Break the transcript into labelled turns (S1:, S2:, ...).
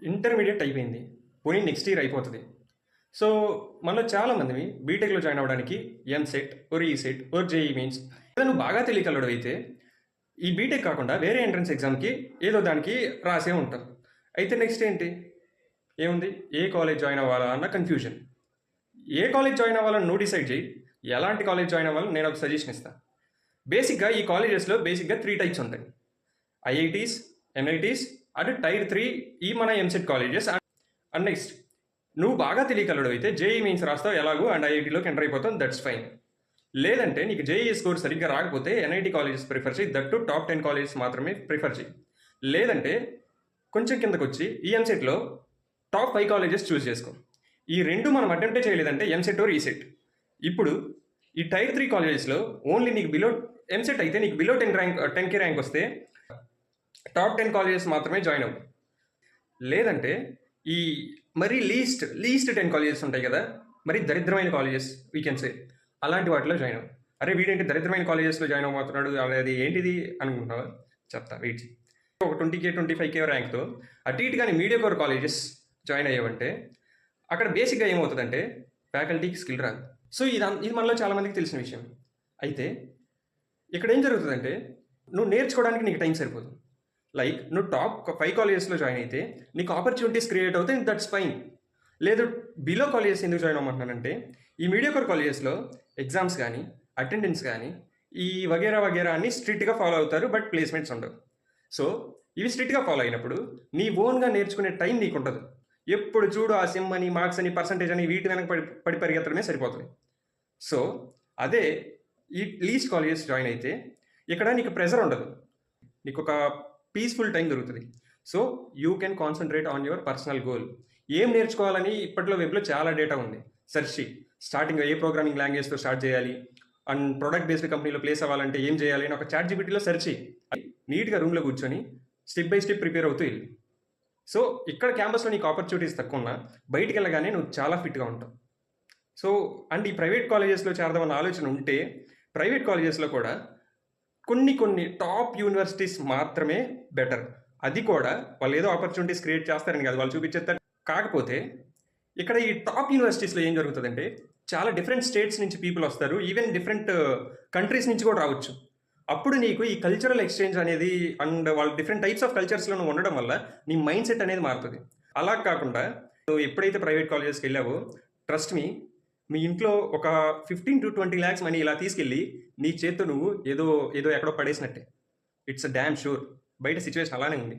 S1: Intermediate అయిపోయింది. పోనీ next year అయిపోతది. సో, మనలో చాలామందివి బీటెక్‌లో జాయిన్ అవ్వడానికి EAMCET, or ECET, or JEE Mains లేదా నువ్వు బాగా తెలియకల్లోడివైతే ఈ బీటెక్ కాకుండా వేరే ఎంట్రన్స్ ఎగ్జామ్‌కి ఏదో దానికి రాసే ఉంటావు. అయితే నెక్స్ట్ ఏంటి? ఏముంది? ఏ కాలేజ్ జాయిన్ అవ్వాలా అన్న కన్‌ఫ్యూజన్. ఏ కాలేజ్ జాయిన్ అవ్వాలని నువ్వు డిసైడ్ చెయ్యి. ఎలాంటి కాలేజ్ జాయిన్ అవ్వాలో నేను ఒక సజెషన్ ఇస్తా. బేసిక్‌గా ఈ కాలేజెస్‌లో బేసిక్‌గా 3 టైప్స్ ఉంటాయి. ఐఐటీస్, ఎన్ఐటీస్ అండ్ టైర్ 3 ఈ మన ఎంసెట్ కాలేజెస్ అండ్ నెక్స్ట్ నువ్వు బాగా తెలియకలడు జేఈ మెయిన్స్ రాస్తావు ఎలాగో అండ్ ఐఐటీలోకి ఎంటర్ అయిపోతావు, దట్స్ ఫైన్. లేదంటే నీకు జేఈ స్కోర్ సరిగ్గా రాకపోతే ఎన్ఐటీ కాలేజెస్ ప్రిఫర్ చేయి, దట్ టు టాప్ 10 కాలేజెస్ మాత్రమే ప్రిఫర్ చేయి. లేదంటే కొంచెం కిందకు వచ్చి ఈ ఎంసెట్లో టాప్ 5 కాలేజెస్ చూస్ చేసుకో. ఈ రెండు మనం అటెంప్టే చేయలేదంటే ఎంసెట్ ఓర్ ఈసెట్. ఇప్పుడు ఈ టైర్ 3 కాలేజెస్లో ఓన్లీ నీకు బిలో ఎంసెట్ అయితే నీకు బిలో 10K ర్యాంక్ వస్తే టాప్ 10 కాలేజెస్ మాత్రమే జాయిన్ అవ్వు. లేదంటే ఈ మరి లీస్ట్ 10 కాలేజెస్ ఉంటాయి కదా, మరి దరిద్రమైన కాలేజెస్ వీ కెన్ సే, అలాంటి వాటిలో జాయిన్ అవ్వు. అరే వీడేంటి దరిద్రమైన కాలేజెస్లో జాయిన్ అవ్వబోతున్నాడు, అది ఏంటిది అనుకుంటున్నావా? చెప్తా వెయిట్. ఒక 20K 25K ర్యాంక్తో అటు ఇటు కానీ మీడియోకోర్ కాలేజెస్ జాయిన్ అయ్యావంటే అక్కడ బేసిక్గా ఏమవుతుందంటే ఫ్యాకల్టీకి స్కిల్ రాదు. సో ఇది మనలో చాలామందికి తెలిసిన విషయం. అయితే ఇక్కడ ఏం జరుగుతుందంటే నువ్వు నేర్చుకోవడానికి నీకు టైం సరిపోదు. లైక్ నువ్వు టాప్ 5 కాలేజెస్లో జాయిన్ అయితే నీకు ఆపర్చునిటీస్ క్రియేట్ అవుతాయి, దట్స్ ఫైన్. లేదు బిలో కాలేజెస్ ఎందుకు జాయిన్ అవ్వమంటున్నానంటే ఈ మీడియోకోర్ కాలేజెస్లో ఎగ్జామ్స్ కానీ అటెండెన్స్ కానీ ఈ వగేరా అన్ని స్ట్రిక్ట్గా ఫాలో అవుతారు, బట్ ప్లేస్మెంట్స్ ఉండవు. సో ఇవి స్ట్రిక్ట్గా ఫాలో అయినప్పుడు నీ ఓన్గా నేర్చుకునే టైం నీకు ఉండదు. ఎప్పుడు చూడు ఆ సిమ్ అని మార్క్స్ అని పర్సంటేజ్ అని వీటి వెనక పడి పరిగెత్తడమే సరిపోతుంది. సో అదే ఈ లీస్ట్ కాలేజెస్ జాయిన్ అయితే ఇక్కడ నీకు ప్రెజర్ ఉండదు, నీకు ఒక పీస్ఫుల్ టైం దొరుకుతుంది. So you can concentrate on your personal goal. ఏం నేర్చుకోవాలని ఇప్పట్లో వెబ్లో చాలా డేటా ఉంది. సెర్చ్ చేయి. స్టార్టింగ్ ఏ ప్రోగ్రామింగ్ లాంగ్వేజ్తో స్టార్ట్ చేయాలి అండ్ ప్రొడక్ట్ బేస్డ్ కంపెనీలో ప్లేస్ అవ్వాలంటే ఏం చేయాలి అని ఒక చాట్ జీపీటీలో సెర్చ్ చేయి. నీట్గా రూమ్లో కూర్చొని స్టెప్ బై స్టెప్ ప్రిపేర్ అవుతూ వెళ్ళి. సో ఇక్కడ క్యాంపస్లో నీకు ఆపర్చునిటీస్ తక్కువ ఉన్నా బయటికి వెళ్ళగానే నువ్వు చాలా ఫిట్గా ఉంటావు. సో అండ్ ఈ ప్రైవేట్ కాలేజెస్లో చేరదామన్న ఆలోచన ఉంటే ప్రైవేట్ కాలేజెస్లో కూడా కొన్ని టాప్ యూనివర్సిటీస్ మాత్రమే బెటర్. అది కూడా వాళ్ళు ఏదో ఆపర్చునిటీస్ క్రియేట్ చేస్తారని కాదు, వాళ్ళు చూపించేస్తారు. కాకపోతే ఇక్కడ ఈ టాప్ యూనివర్సిటీస్లో ఏం జరుగుతుందంటే చాలా డిఫరెంట్ స్టేట్స్ నుంచి పీపుల్ వస్తారు, ఈవెన్ డిఫరెంట్ కంట్రీస్ నుంచి కూడా రావచ్చు. అప్పుడు నీకు ఈ కల్చరల్ ఎక్స్చేంజ్ అనేది అండ్ వాళ్ళు డిఫరెంట్ టైప్స్ ఆఫ్ కల్చర్స్లో నువ్వు ఉండడం వల్ల నీ మైండ్ సెట్ అనేది మారుతుంది. అలా కాకుండా నువ్వు ఎప్పుడైతే ప్రైవేట్ కాలేజెస్కి వెళ్ళావో ట్రస్ట్ మీ ఇంట్లో ఒక 15 to 20 lakhs మనీ ఇలా తీసుకెళ్ళి నీ చేత్తో నువ్వు ఏదో ఎక్కడో పడేసినట్టే. It's a damn sure. బయట సిచ్యువేషన్ అలానే ఉంది.